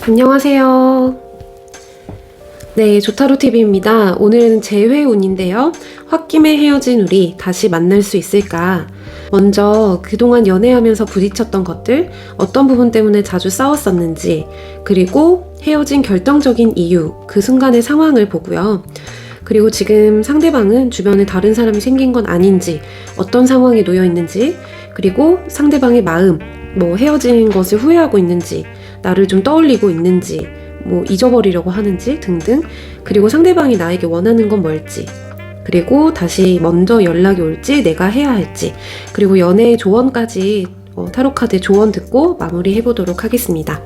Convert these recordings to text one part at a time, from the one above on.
안녕하세요. 네, 조타로TV입니다. 오늘은 재회운인데요. 홧김에 헤어진 우리 다시 만날 수 있을까? 먼저 그동안 연애하면서 부딪혔던 것들, 어떤 부분 때문에 자주 싸웠었는지, 그리고 헤어진 결정적인 이유, 그 순간의 상황을 보고요. 그리고 지금 상대방은 주변에 다른 사람이 생긴 건 아닌지, 어떤 상황에 놓여 있는지, 그리고 상대방의 마음, 헤어진 것을 후회하고 있는지, 나를 좀 떠올리고 있는지, 잊어버리려고 하는지 등등, 그리고 상대방이 나에게 원하는 건 뭘지, 그리고 다시 먼저 연락이 올지 내가 해야 할지, 그리고 연애의 조언까지 타로카드 조언 듣고 마무리 해보도록 하겠습니다.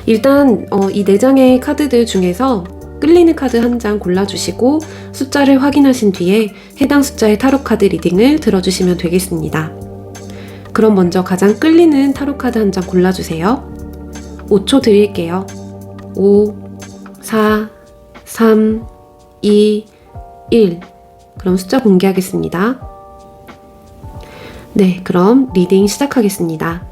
일단 이 4장의 카드들 중에서 끌리는 카드 한 장 골라주시고 숫자를 확인하신 뒤에 해당 숫자의 타로카드 리딩을 들어주시면 되겠습니다. 그럼 먼저 가장 끌리는 타로카드 한 장 골라주세요. 5초 드릴게요. 5, 4, 3, 2, 1. 그럼 숫자 공개하겠습니다. 네, 그럼 리딩 시작하겠습니다.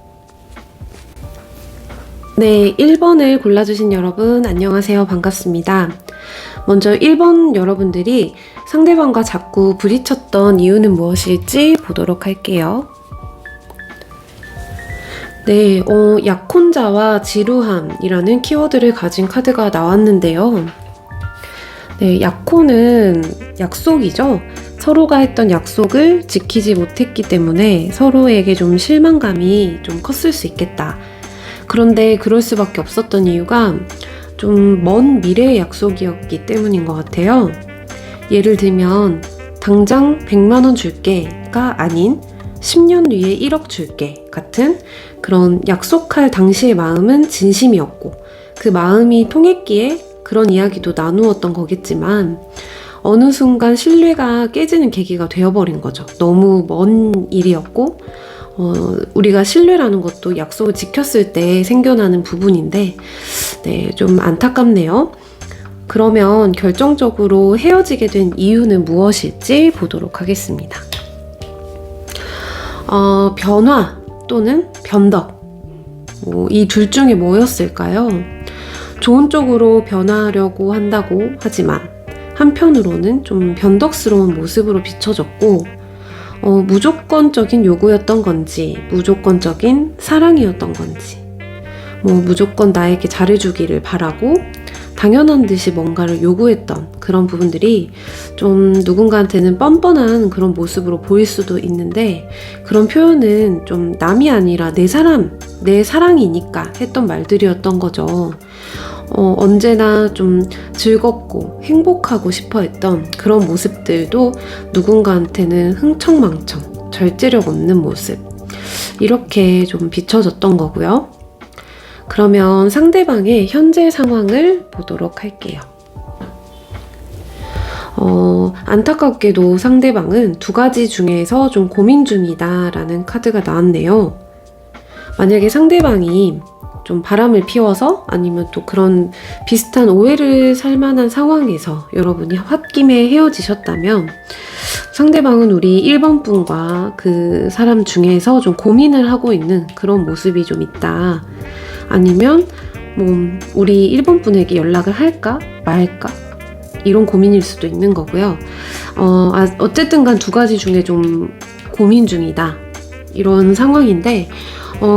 네, 1번을 골라주신 여러분 안녕하세요. 반갑습니다. 먼저 1번 여러분들이 상대방과 자꾸 부딪혔던 이유는 무엇일지 보도록 할게요. 네, 약혼자와 지루함이라는 키워드를 가진 카드가 나왔는데요. 네, 약혼은 약속이죠. 서로가 했던 약속을 지키지 못했기 때문에 서로에게 좀 실망감이 좀 컸을 수 있겠다. 그런데 그럴 수밖에 없었던 이유가 좀 먼 미래의 약속이었기 때문인 것 같아요. 예를 들면 당장 100만 원 줄게가 아닌 10년 뒤에 1억 줄게 같은 그런 약속할 당시의 마음은 진심이었고 그 마음이 통했기에 그런 이야기도 나누었던 거겠지만 어느 순간 신뢰가 깨지는 계기가 되어버린 거죠. 너무 먼 일이었고 우리가 신뢰라는 것도 약속을 지켰을 때 생겨나는 부분인데 네, 좀 안타깝네요. 그러면 결정적으로 헤어지게 된 이유는 무엇일지 보도록 하겠습니다. 변화 또는 변덕, 이 둘 중에 뭐였을까요? 좋은 쪽으로 변하려고 한다고 하지만 한편으로는 좀 변덕스러운 모습으로 비춰졌고 무조건적인 요구였던 건지 무조건적인 사랑이었던 건지 무조건 나에게 잘해주기를 바라고 당연한 듯이 뭔가를 요구했던 그런 부분들이 좀 누군가한테는 뻔뻔한 그런 모습으로 보일 수도 있는데 그런 표현은 좀 남이 아니라 내 사람, 내 사랑이니까 했던 말들이었던 거죠. 언제나 좀 즐겁고 행복하고 싶어 했던 그런 모습들도 누군가한테는 흥청망청, 절제력 없는 모습 이렇게 좀 비춰졌던 거고요. 그러면 상대방의 현재 상황을 보도록 할게요. 안타깝게도 상대방은 2가지 중에서 좀 고민 중이다 라는 카드가 나왔네요. 만약에 상대방이 좀 바람을 피워서 아니면 또 그런 비슷한 오해를 살 만한 상황에서 여러분이 홧김에 헤어지셨다면 상대방은 우리 1번 분과 그 사람 중에서 좀 고민을 하고 있는 그런 모습이 좀 있다. 아니면 우리 1번 분에게 연락을 할까 말까 이런 고민일 수도 있는 거고요. 어쨌든 간 2가지 중에 좀 고민 중이다 이런 상황인데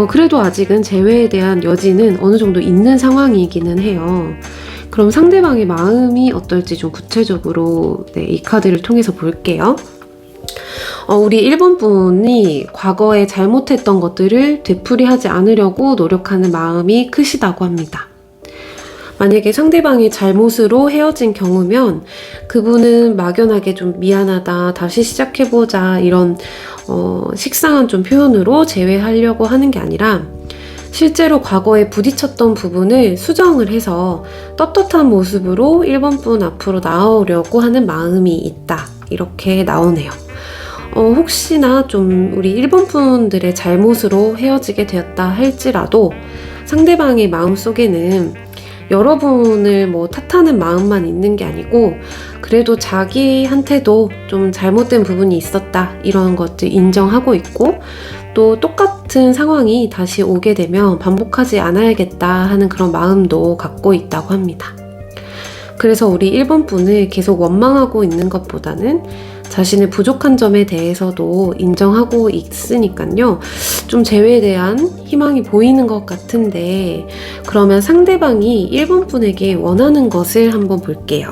그래도 아직은 재회에 대한 여지는 어느 정도 있는 상황이기는 해요. 그럼 상대방의 마음이 어떨지 좀 구체적으로 이 카드를 통해서 볼게요. 우리 1번 분이 과거에 잘못했던 것들을 되풀이하지 않으려고 노력하는 마음이 크시다고 합니다. 만약에 상대방이 잘못으로 헤어진 경우면 그분은 막연하게 좀 미안하다, 다시 시작해보자 이런 식상한 좀 표현으로 재회하려고 하는 게 아니라 실제로 과거에 부딪혔던 부분을 수정을 해서 떳떳한 모습으로 1번 분 앞으로 나오려고 하는 마음이 있다 이렇게 나오네요. 혹시나 좀 우리 1번 분들의 잘못으로 헤어지게 되었다 할지라도 상대방의 마음속에는 여러분을 탓하는 마음만 있는 게 아니고 그래도 자기한테도 좀 잘못된 부분이 있었다 이런 것들 인정하고 있고 또 똑같은 같은 상황이 다시 오게 되면 반복하지 않아야겠다 하는 그런 마음도 갖고 있다고 합니다. 그래서 우리 1번 분을 계속 원망하고 있는 것보다는 자신의 부족한 점에 대해서도 인정하고 있으니까요. 좀 재회에 대한 희망이 보이는 것 같은데, 그러면 상대방이 1번 분에게 원하는 것을 한번 볼게요.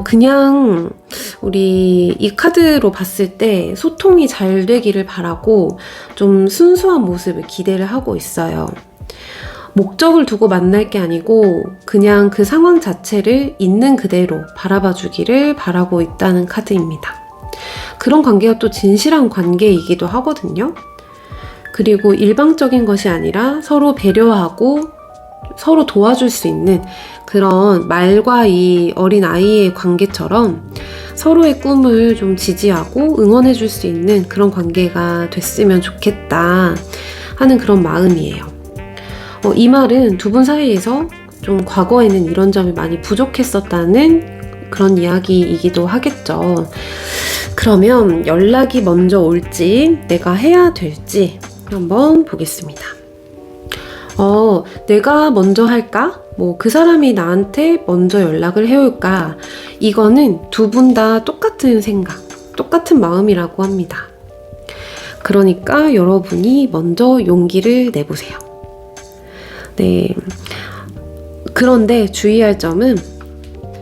그냥 우리 이 카드로 봤을 때 소통이 잘 되기를 바라고 좀 순수한 모습을 기대를 하고 있어요. 목적을 두고 만날 게 아니고 그냥 그 상황 자체를 있는 그대로 바라봐 주기를 바라고 있다는 카드입니다. 그런 관계가 또 진실한 관계이기도 하거든요. 그리고 일방적인 것이 아니라 서로 배려하고 서로 도와줄 수 있는 그런 말과 이 어린 아이의 관계처럼 서로의 꿈을 좀 지지하고 응원해 줄 수 있는 그런 관계가 됐으면 좋겠다 하는 그런 마음이에요. 이 말은 두 분 사이에서 좀 과거에는 이런 점이 많이 부족했었다는 그런 이야기이기도 하겠죠. 그러면 연락이 먼저 올지 내가 해야 될지 한번 보겠습니다. 내가 먼저 할까? 그 사람이 나한테 먼저 연락을 해올까? 이거는 두 분 다 똑같은 생각, 똑같은 마음이라고 합니다. 그러니까 여러분이 먼저 용기를 내보세요. 네. 그런데 주의할 점은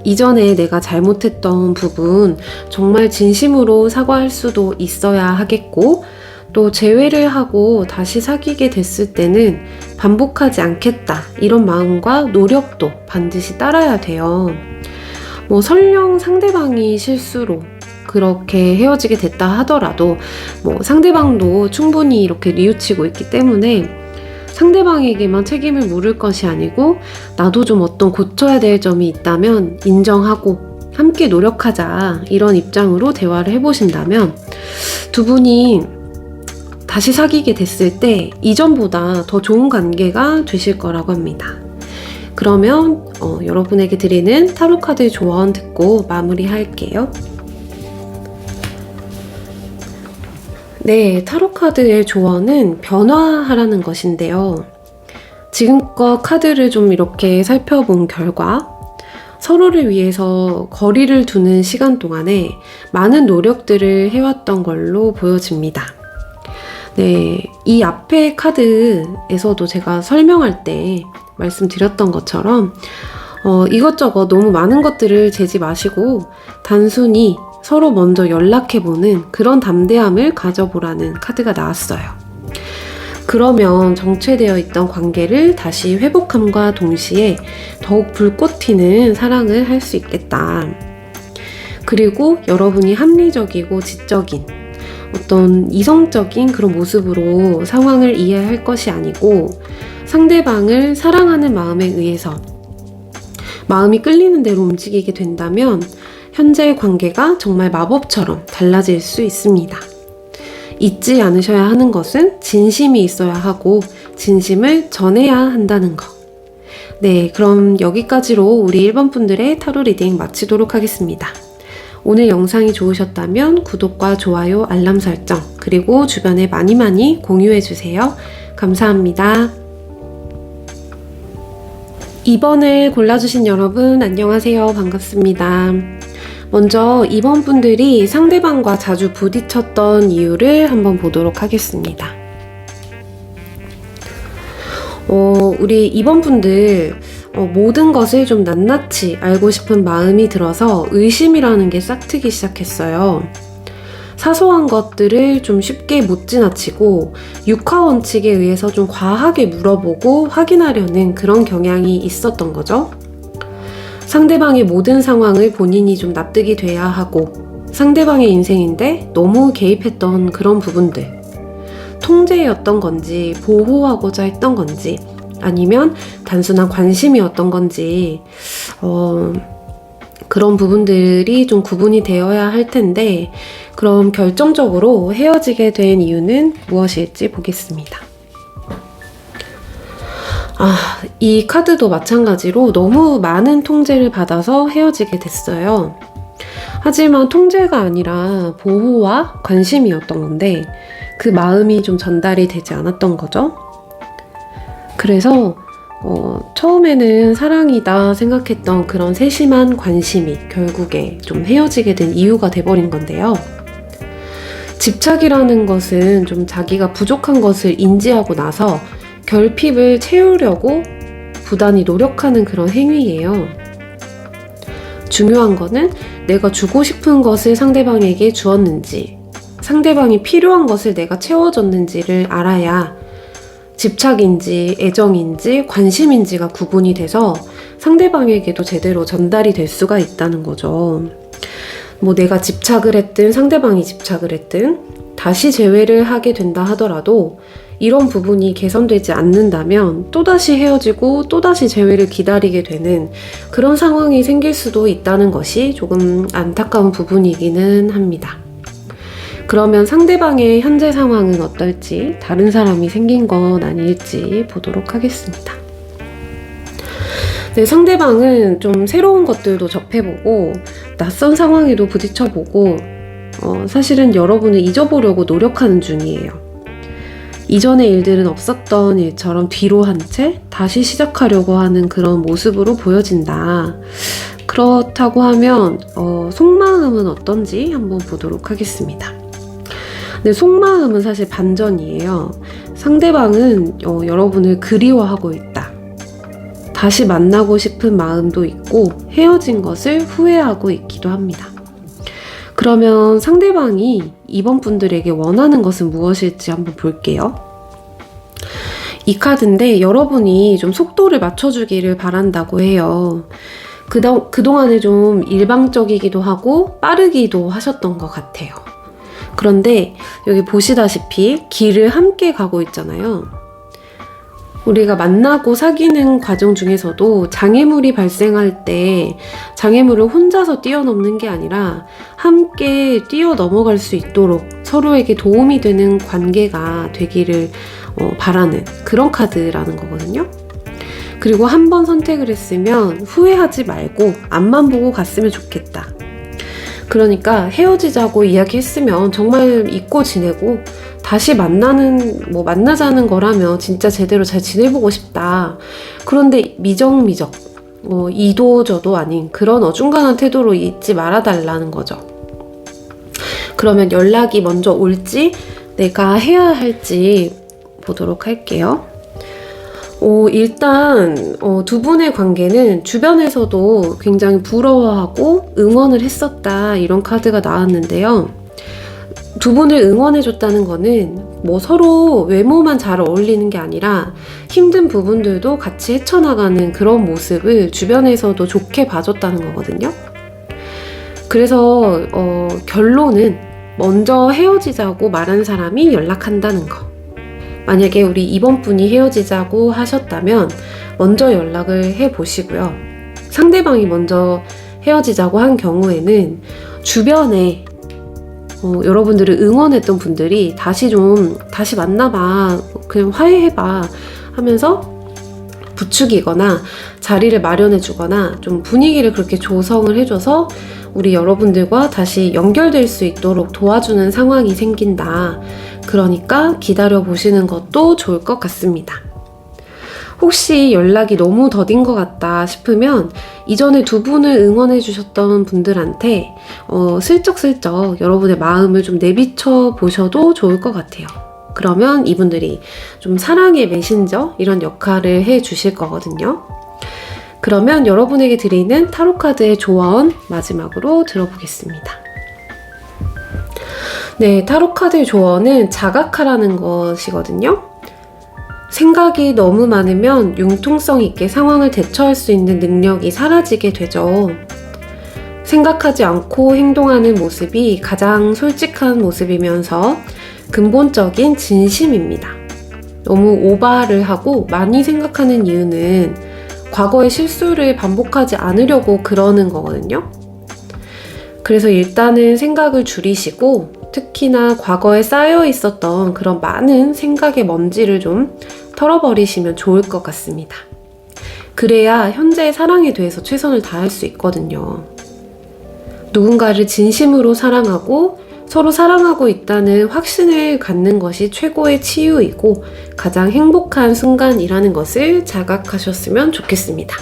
이전에 내가 잘못했던 부분 정말 진심으로 사과할 수도 있어야 하겠고, 또 재회를 하고 다시 사귀게 됐을 때는 반복하지 않겠다 이런 마음과 노력도 반드시 따라야 돼요. 설령 상대방이 실수로 그렇게 헤어지게 됐다 하더라도 상대방도 충분히 이렇게 뉘우치고 있기 때문에 상대방에게만 책임을 물을 것이 아니고 나도 좀 어떤 고쳐야 될 점이 있다면 인정하고 함께 노력하자 이런 입장으로 대화를 해보신다면 두 분이 다시 사귀게 됐을 때 이전보다 더 좋은 관계가 되실 거라고 합니다. 그러면 여러분에게 드리는 타로카드 조언 듣고 마무리할게요. 네, 타로카드의 조언은 변화하라는 것인데요. 지금껏 카드를 좀 이렇게 살펴본 결과 서로를 위해서 거리를 두는 시간 동안에 많은 노력들을 해왔던 걸로 보여집니다. 네, 이 앞에 카드에서도 제가 설명할 때 말씀드렸던 것처럼 이것저것 너무 많은 것들을 재지 마시고 단순히 서로 먼저 연락해보는 그런 담대함을 가져보라는 카드가 나왔어요. 그러면 정체되어 있던 관계를 다시 회복함과 동시에 더욱 불꽃 튀는 사랑을 할 수 있겠다. 그리고 여러분이 합리적이고 지적인 어떤 이성적인 그런 모습으로 상황을 이해할 것이 아니고 상대방을 사랑하는 마음에 의해서 마음이 끌리는 대로 움직이게 된다면 현재의 관계가 정말 마법처럼 달라질 수 있습니다. 잊지 않으셔야 하는 것은 진심이 있어야 하고 진심을 전해야 한다는 것. 네, 그럼 여기까지로 우리 1번 분들의 타로 리딩 마치도록 하겠습니다. 오늘 영상이 좋으셨다면 구독과 좋아요, 알람 설정, 그리고 주변에 많이 공유해주세요. 감사합니다. 2번을 골라주신 여러분 안녕하세요. 반갑습니다. 먼저 2번 분들이 상대방과 자주 부딪혔던 이유를 한번 보도록 하겠습니다. 우리 2번 분들 모든 것을 좀 낱낱이 알고 싶은 마음이 들어서 의심이라는 게 싹트기 시작했어요. 사소한 것들을 좀 쉽게 못 지나치고 육하 원칙에 의해서 좀 과하게 물어보고 확인하려는 그런 경향이 있었던 거죠. 상대방의 모든 상황을 본인이 좀 납득이 돼야 하고 상대방의 인생인데 너무 개입했던 그런 부분들, 통제였던 건지 보호하고자 했던 건지 아니면 단순한 관심이었던 건지 그런 부분들이 좀 구분이 되어야 할 텐데, 그럼 결정적으로 헤어지게 된 이유는 무엇일지 보겠습니다. 이 카드도 마찬가지로 너무 많은 통제를 받아서 헤어지게 됐어요. 하지만 통제가 아니라 보호와 관심이었던 건데 그 마음이 좀 전달이 되지 않았던 거죠. 그래서 처음에는 사랑이다 생각했던 그런 세심한 관심이 결국에 좀 헤어지게 된 이유가 돼버린 건데요. 집착이라는 것은 좀 자기가 부족한 것을 인지하고 나서 결핍을 채우려고 부단히 노력하는 그런 행위예요. 중요한 거는 내가 주고 싶은 것을 상대방에게 주었는지, 상대방이 필요한 것을 내가 채워줬는지를 알아야 집착인지 애정인지 관심인지가 구분이 돼서 상대방에게도 제대로 전달이 될 수가 있다는 거죠. 뭐 내가 집착을 했든 상대방이 집착을 했든 다시 재회를 하게 된다 하더라도 이런 부분이 개선되지 않는다면 또다시 헤어지고 또다시 재회를 기다리게 되는 그런 상황이 생길 수도 있다는 것이 조금 안타까운 부분이기는 합니다. 그러면 상대방의 현재 상황은 어떨지, 다른 사람이 생긴 건 아닐지 보도록 하겠습니다. 네, 상대방은 좀 새로운 것들도 접해보고 낯선 상황에도 부딪혀보고 사실은 여러분을 잊어보려고 노력하는 중이에요. 이전의 일들은 없었던 일처럼 뒤로 한 채 다시 시작하려고 하는 그런 모습으로 보여진다. 그렇다고 하면 속마음은 어떤지 한번 보도록 하겠습니다. 근데 속마음은 사실 반전이에요. 상대방은 여러분을 그리워하고 있다. 다시 만나고 싶은 마음도 있고 헤어진 것을 후회하고 있기도 합니다. 그러면 상대방이 이번 분들에게 원하는 것은 무엇일지 한번 볼게요. 이 카드인데 여러분이 좀 속도를 맞춰주기를 바란다고 해요. 그동안에 좀 일방적이기도 하고 빠르기도 하셨던 것 같아요. 그런데 여기 보시다시피 길을 함께 가고 있잖아요. 우리가 만나고 사귀는 과정 중에서도 장애물이 발생할 때 장애물을 혼자서 뛰어넘는 게 아니라 함께 뛰어넘어갈 수 있도록 서로에게 도움이 되는 관계가 되기를 바라는 그런 카드라는 거거든요. 그리고 한 번 선택을 했으면 후회하지 말고 앞만 보고 갔으면 좋겠다. 그러니까 헤어지자고 이야기했으면 정말 잊고 지내고 다시 만나자는 거라면 진짜 제대로 잘 지내보고 싶다. 그런데 미적미적, 이도저도 아닌 그런 어중간한 태도로 잊지 말아달라는 거죠. 그러면 연락이 먼저 올지 내가 해야 할지 보도록 할게요. 일단 두 분의 관계는 주변에서도 굉장히 부러워하고 응원을 했었다 이런 카드가 나왔는데요. 두 분을 응원해줬다는 거는 뭐 서로 외모만 잘 어울리는 게 아니라 힘든 부분들도 같이 헤쳐나가는 그런 모습을 주변에서도 좋게 봐줬다는 거거든요. 그래서 결론은 먼저 헤어지자고 말한 사람이 연락한다는 거. 만약에 우리 이번 분이 헤어지자고 하셨다면 먼저 연락을 해보시고요. 상대방이 먼저 헤어지자고 한 경우에는 주변에 여러분들을 응원했던 분들이 다시 만나봐, 그냥 화해해봐 하면서 부추기거나 자리를 마련해주거나 좀 분위기를 그렇게 조성을 해줘서 우리 여러분들과 다시 연결될 수 있도록 도와주는 상황이 생긴다. 그러니까 기다려보시는 것도 좋을 것 같습니다. 혹시 연락이 너무 더딘 것 같다 싶으면 이전에 두 분을 응원해 주셨던 분들한테 슬쩍슬쩍 여러분의 마음을 좀 내비쳐 보셔도 좋을 것 같아요. 그러면 이분들이 좀 사랑의 메신저 이런 역할을 해 주실 거거든요. 그러면 여러분에게 드리는 타로카드의 조언 마지막으로 들어보겠습니다. 네, 타로카드의 조언은 자각하라는 것이거든요. 생각이 너무 많으면 융통성 있게 상황을 대처할 수 있는 능력이 사라지게 되죠. 생각하지 않고 행동하는 모습이 가장 솔직한 모습이면서 근본적인 진심입니다. 너무 오바를 하고 많이 생각하는 이유는 과거의 실수를 반복하지 않으려고 그러는 거거든요. 그래서 일단은 생각을 줄이시고 특히나 과거에 쌓여 있었던 그런 많은 생각의 먼지를 좀 털어버리시면 좋을 것 같습니다. 그래야 현재의 사랑에 대해서 최선을 다할 수 있거든요. 누군가를 진심으로 사랑하고 서로 사랑하고 있다는 확신을 갖는 것이 최고의 치유이고 가장 행복한 순간이라는 것을 자각하셨으면 좋겠습니다.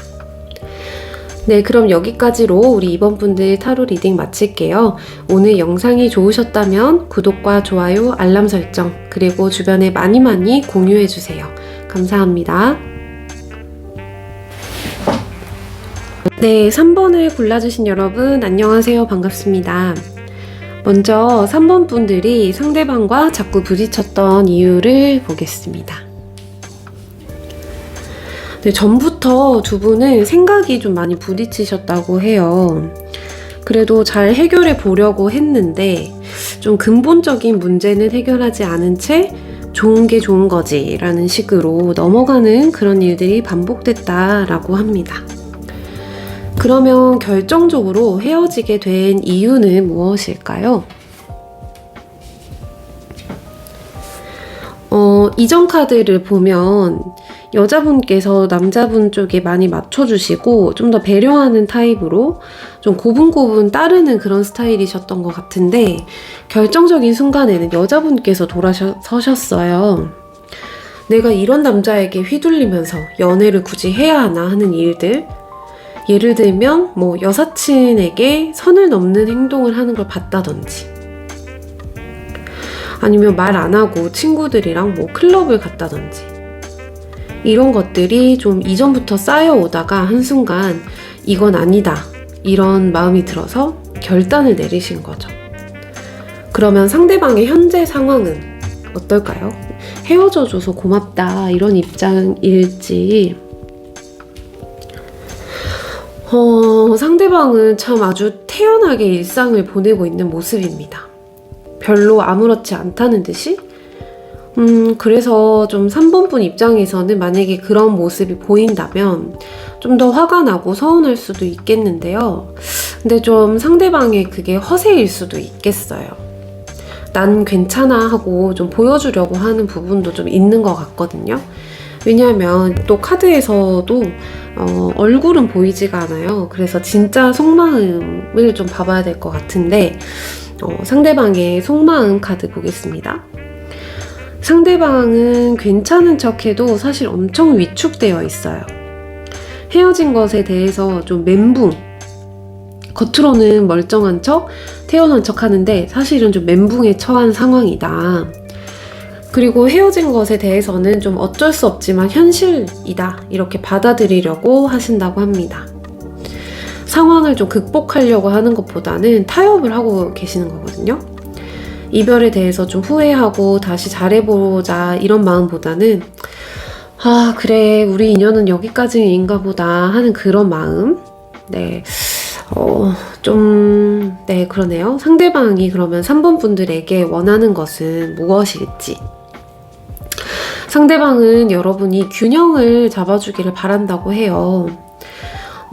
네, 그럼 여기까지로 우리 2번 분들 타로 리딩 마칠게요. 오늘 영상이 좋으셨다면 구독과 좋아요, 알람 설정, 그리고 주변에 많이 공유해주세요. 감사합니다. 네, 3번을 골라주신 여러분 안녕하세요. 반갑습니다. 먼저 3번 분들이 상대방과 자꾸 부딪혔던 이유를 보겠습니다. 네, 전부터 두 분은 생각이 좀 많이 부딪히셨다고 해요. 그래도 잘 해결해 보려고 했는데 좀 근본적인 문제는 해결하지 않은 채 좋은 게 좋은 거지 라는 식으로 넘어가는 그런 일들이 반복됐다라고 합니다. 그러면 결정적으로 헤어지게 된 이유는 무엇일까요? 이전 카드를 보면 여자분께서 남자분 쪽에 많이 맞춰주시고 좀 더 배려하는 타입으로 좀 고분고분 따르는 그런 스타일이셨던 것 같은데 결정적인 순간에는 여자분께서 돌아서셨어요. 내가 이런 남자에게 휘둘리면서 연애를 굳이 해야 하나 하는 일들, 예를 들면 뭐 여사친에게 선을 넘는 행동을 하는 걸 봤다든지 아니면 말 안 하고 친구들이랑 뭐 클럽을 갔다든지 이런 것들이 좀 이전부터 쌓여오다가 한순간 이건 아니다 이런 마음이 들어서 결단을 내리신 거죠. 그러면 상대방의 현재 상황은 어떨까요? 헤어져줘서 고맙다 이런 입장일지 상대방은 참 아주 태연하게 일상을 보내고 있는 모습입니다. 별로 아무렇지 않다는 듯이? 그래서 좀 3번 분 입장에서는 만약에 그런 모습이 보인다면 좀 더 화가 나고 서운할 수도 있겠는데요. 근데 좀 상대방의 그게 허세일 수도 있겠어요. 난 괜찮아 하고 좀 보여주려고 하는 부분도 좀 있는 것 같거든요. 왜냐하면 또 카드에서도 얼굴은 보이지가 않아요. 그래서 진짜 속마음을 좀 봐봐야 될 것 같은데 상대방의 속마음 카드 보겠습니다. 상대방은 괜찮은 척해도 사실 엄청 위축되어 있어요. 헤어진 것에 대해서 좀 멘붕, 겉으로는 멀쩡한 척, 태연한 척 하는데 사실은 좀 멘붕에 처한 상황이다. 그리고 헤어진 것에 대해서는 좀 어쩔 수 없지만 현실이다 이렇게 받아들이려고 하신다고 합니다. 상황을 좀 극복하려고 하는 것보다는 타협을 하고 계시는 거거든요. 이별에 대해서 좀 후회하고 다시 잘해보자 이런 마음보다는 아 그래 우리 인연은 여기까지인가 보다 하는 그런 마음. 네, 네 그러네요. 상대방이 그러면 3번 분들에게 원하는 것은 무엇일지, 상대방은 여러분이 균형을 잡아주기를 바란다고 해요.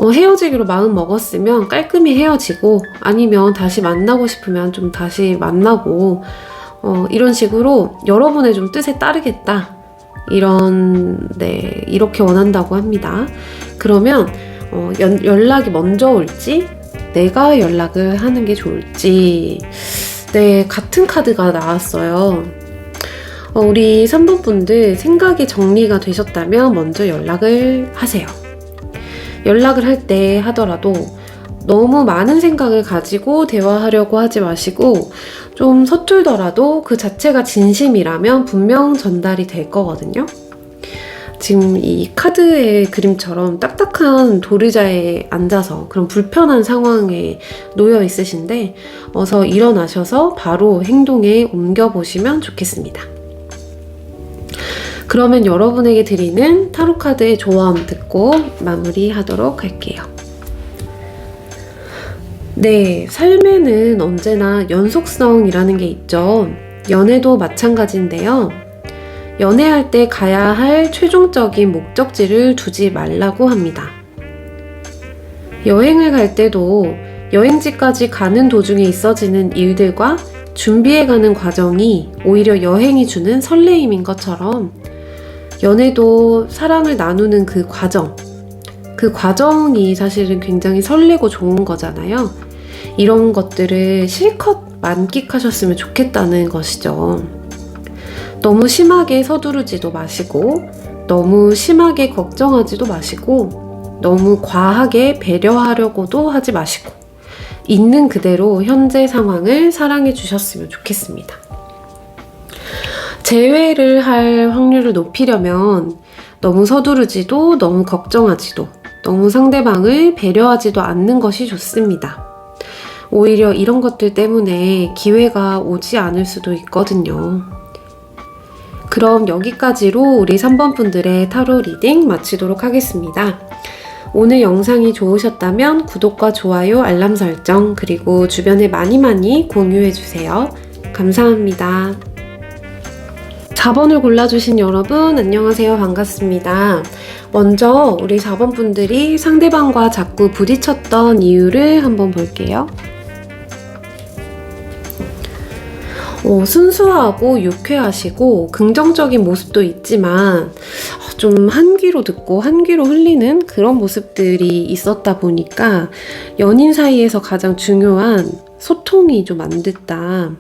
헤어지기로 마음 먹었으면 깔끔히 헤어지고 아니면 다시 만나고 싶으면 좀 다시 만나고 이런 식으로 여러분의 좀 뜻에 따르겠다 이렇게 원한다고 합니다. 그러면 연락이 먼저 올지 내가 연락을 하는 게 좋을지 네 같은 카드가 나왔어요. 우리 3번 분들 생각이 정리가 되셨다면 먼저 연락을 하세요. 연락을 할 때 하더라도 너무 많은 생각을 가지고 대화하려고 하지 마시고 좀 서툴더라도 그 자체가 진심이라면 분명 전달이 될 거거든요. 지금 이 카드의 그림처럼 딱딱한 도르자에 앉아서 그런 불편한 상황에 놓여 있으신데 어서 일어나셔서 바로 행동에 옮겨보시면 좋겠습니다. 그러면 여러분에게 드리는 타로카드의 조언 듣고 마무리하도록 할게요. 네, 삶에는 언제나 연속성이라는 게 있죠. 연애도 마찬가지인데요. 연애할 때 가야 할 최종적인 목적지를 두지 말라고 합니다. 여행을 갈 때도 여행지까지 가는 도중에 있어지는 일들과 준비해가는 과정이 오히려 여행이 주는 설레임인 것처럼 연애도 사랑을 나누는 그 과정이 사실은 굉장히 설레고 좋은 거잖아요. 이런 것들을 실컷 만끽하셨으면 좋겠다는 것이죠. 너무 심하게 서두르지도 마시고, 너무 심하게 걱정하지도 마시고, 너무 과하게 배려하려고도 하지 마시고, 있는 그대로 현재 상황을 사랑해 주셨으면 좋겠습니다. 재회를 할 확률을 높이려면 너무 서두르지도 너무 걱정하지도 너무 상대방을 배려하지도 않는 것이 좋습니다. 오히려 이런 것들 때문에 기회가 오지 않을 수도 있거든요. 그럼 여기까지로 우리 3번 분들의 타로 리딩 마치도록 하겠습니다. 오늘 영상이 좋으셨다면 구독과 좋아요, 알람 설정, 그리고 주변에 많이 공유해주세요. 감사합니다. 4번을 골라주신 여러분, 안녕하세요. 반갑습니다. 먼저 우리 4번 분들이 상대방과 자꾸 부딪혔던 이유를 한번 볼게요. 순수하고 유쾌하시고 긍정적인 모습도 있지만 좀 한 귀로 듣고 한 귀로 흘리는 그런 모습들이 있었다 보니까 연인 사이에서 가장 중요한 소통이 좀 안 됐다.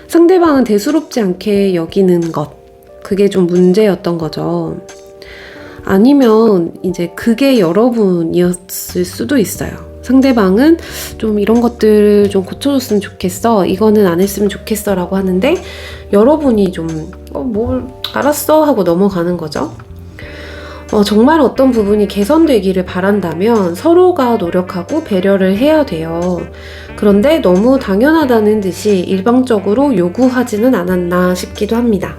상대방은 대수롭지 않게 여기는 것, 그게 좀 문제였던 거죠. 아니면 이제 그게 여러분이었을 수도 있어요. 상대방은 좀 이런 것들을 좀 고쳐줬으면 좋겠어, 이거는 안 했으면 좋겠어 라고 하는데 여러분이 좀 뭘 알았어 하고 넘어가는 거죠. 정말 어떤 부분이 개선되기를 바란다면 서로가 노력하고 배려를 해야 돼요. 그런데 너무 당연하다는 듯이 일방적으로 요구하지는 않았나 싶기도 합니다.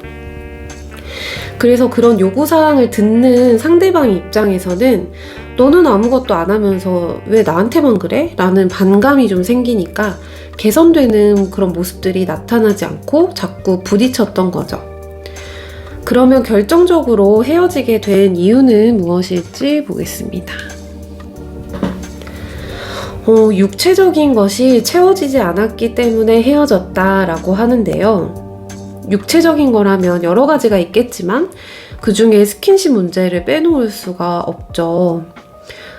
그래서 그런 요구사항을 듣는 상대방 입장에서는 너는 아무것도 안 하면서 왜 나한테만 그래? 라는 반감이 좀 생기니까 개선되는 그런 모습들이 나타나지 않고 자꾸 부딪혔던 거죠. 그러면 결정적으로 헤어지게 된 이유는 무엇일지 보겠습니다. 육체적인 것이 채워지지 않았기 때문에 헤어졌다라고 하는데요. 육체적인 거라면 여러 가지가 있겠지만 그 중에 스킨십 문제를 빼놓을 수가 없죠.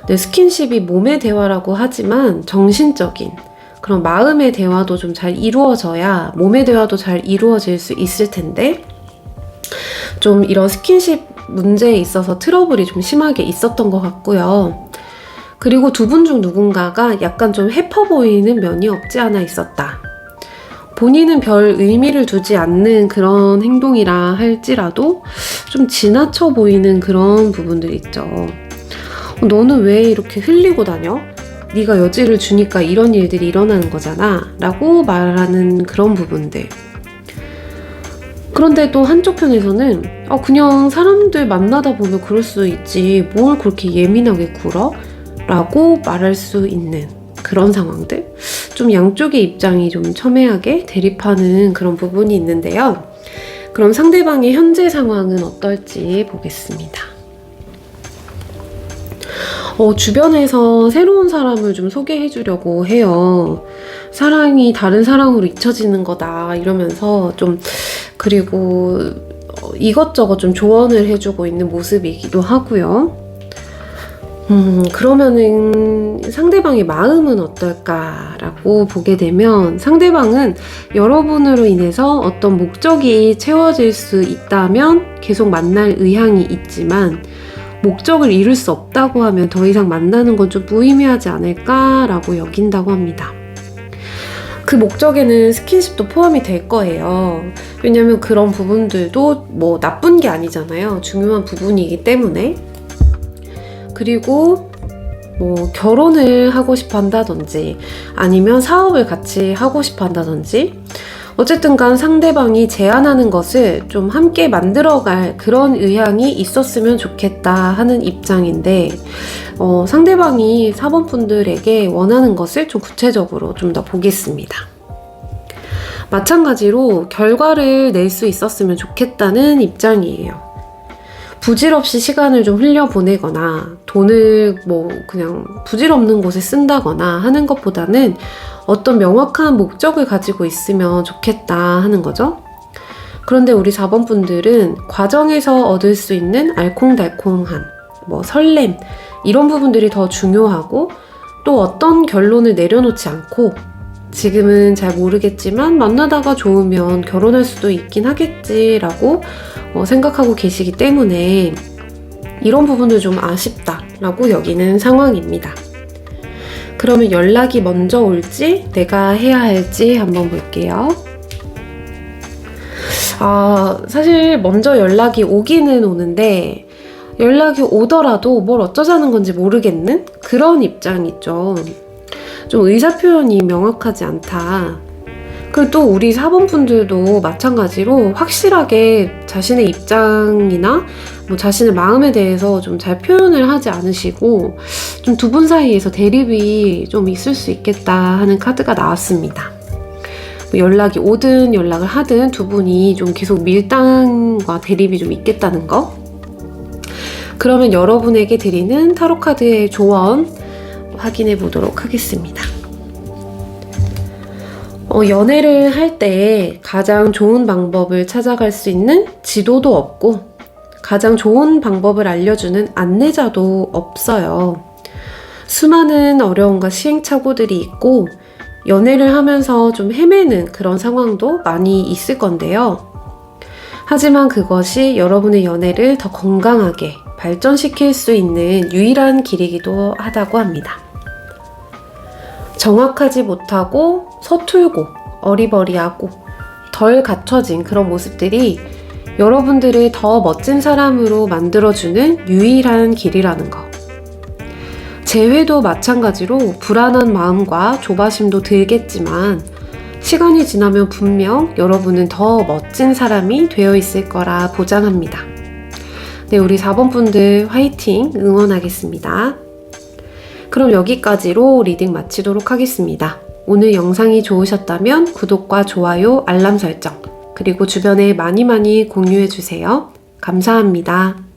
네, 스킨십이 몸의 대화라고 하지만 정신적인 그런 마음의 대화도 좀 잘 이루어져야 몸의 대화도 잘 이루어질 수 있을 텐데 좀 이런 스킨십 문제에 있어서 트러블이 좀 심하게 있었던 것 같고요. 그리고 두 분 중 누군가가 약간 좀 해퍼 보이는 면이 없지 않아 있었다. 본인은 별 의미를 두지 않는 그런 행동이라 할지라도 좀 지나쳐 보이는 그런 부분들 있죠. 너는 왜 이렇게 흘리고 다녀? 네가 여지를 주니까 이런 일들이 일어나는 거잖아 라고 말하는 그런 부분들. 그런데 또 한쪽 편에서는 그냥 사람들 만나다 보면 그럴 수 있지 뭘 그렇게 예민하게 굴어? 라고 말할 수 있는 그런 상황들. 좀 양쪽의 입장이 좀 첨예하게 대립하는 그런 부분이 있는데요. 그럼 상대방의 현재 상황은 어떨지 보겠습니다. 주변에서 새로운 사람을 좀 소개해 주려고 해요. 사랑이 다른 사랑으로 잊혀지는 거다 이러면서 좀, 그리고 이것저것 좀 조언을 해주고 있는 모습이기도 하고요. 그러면은 상대방의 마음은 어떨까라고 보게 되면 상대방은 여러분으로 인해서 어떤 목적이 채워질 수 있다면 계속 만날 의향이 있지만 목적을 이룰 수 없다고 하면 더 이상 만나는 건 좀 무의미하지 않을까라고 여긴다고 합니다. 그 목적에는 스킨십도 포함이 될 거예요. 왜냐면 그런 부분들도 뭐 나쁜 게 아니잖아요. 중요한 부분이기 때문에. 그리고 뭐 결혼을 하고 싶어 한다든지 아니면 사업을 같이 하고 싶어 한다든지 어쨌든 간 상대방이 제안하는 것을 좀 함께 만들어갈 그런 의향이 있었으면 좋겠다 하는 입장인데 상대방이 4번 분들에게 원하는 것을 좀 구체적으로 좀 더 보겠습니다. 마찬가지로 결과를 낼 수 있었으면 좋겠다는 입장이에요. 부질없이 시간을 좀 흘려보내거나 돈을 뭐 그냥 부질없는 곳에 쓴다거나 하는 것보다는 어떤 명확한 목적을 가지고 있으면 좋겠다 하는 거죠. 그런데 우리 4번 분들은 과정에서 얻을 수 있는 알콩달콩한 뭐 설렘 이런 부분들이 더 중요하고 또 어떤 결론을 내려놓지 않고 지금은 잘 모르겠지만 만나다가 좋으면 결혼할 수도 있긴 하겠지라고 생각하고 계시기 때문에 이런 부분도 좀 아쉽다라고 여기는 상황입니다. 그러면 연락이 먼저 올지 내가 해야 할지 한번 볼게요. 사실 먼저 연락이 오기는 오는데 연락이 오더라도 뭘 어쩌자는 건지 모르겠는 그런 입장이죠. 좀 의사표현이 명확하지 않다. 그리고 또 우리 사범분들도 마찬가지로 확실하게 자신의 입장이나 자신의 마음에 대해서 좀 잘 표현을 하지 않으시고 좀 두 분 사이에서 대립이 좀 있을 수 있겠다 하는 카드가 나왔습니다. 연락이 오든 연락을 하든 두 분이 좀 계속 밀당과 대립이 좀 있겠다는 거. 그러면 여러분에게 드리는 타로 카드의 조언 확인해 보도록 하겠습니다. 연애를 할 때 가장 좋은 방법을 찾아갈 수 있는 지도도 없고 가장 좋은 방법을 알려주는 안내자도 없어요. 수많은 어려움과 시행착오들이 있고 연애를 하면서 좀 헤매는 그런 상황도 많이 있을 건데요. 하지만 그것이 여러분의 연애를 더 건강하게 발전시킬 수 있는 유일한 길이기도 하다고 합니다. 정확하지 못하고 서툴고 어리버리하고 덜 갖춰진 그런 모습들이 여러분들을 더 멋진 사람으로 만들어주는 유일한 길이라는 거. 재회도 마찬가지로 불안한 마음과 조바심도 들겠지만 시간이 지나면 분명 여러분은 더 멋진 사람이 되어 있을 거라 보장합니다. 네, 우리 4번 분들 화이팅 응원하겠습니다. 그럼 여기까지로 리딩 마치도록 하겠습니다. 오늘 영상이 좋으셨다면 구독과 좋아요, 알람 설정, 그리고 주변에 많이 공유해주세요. 감사합니다.